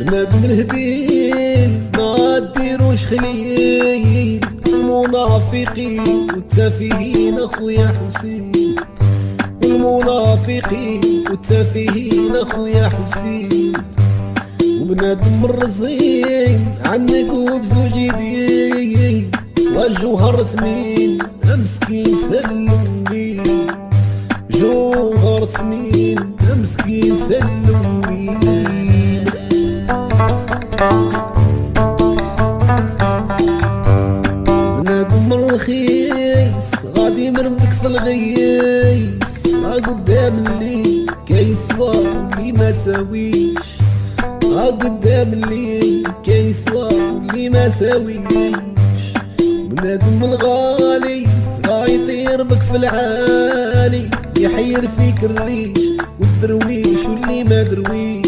بنادم الهبيل ما ديروش خليل، المنافقين والتافهين اخويا حسين، والمنافقين والتافهين اخويا حسين. وبنادم الرزين عنك وبزوج يدين، والجوهر ثمين مسكين سلوني، جوهر ثمين مسكين سلوني. بنادم الرخيص غادي مرمك في الغيس، قدام اللي كيسوى واللي ما ساويش، قدام اللي كيسوى واللي ما ساويش. بنادم الغالي غايطير بك في العالي، يحير فيك الريش والدرويش واللي ما درويش،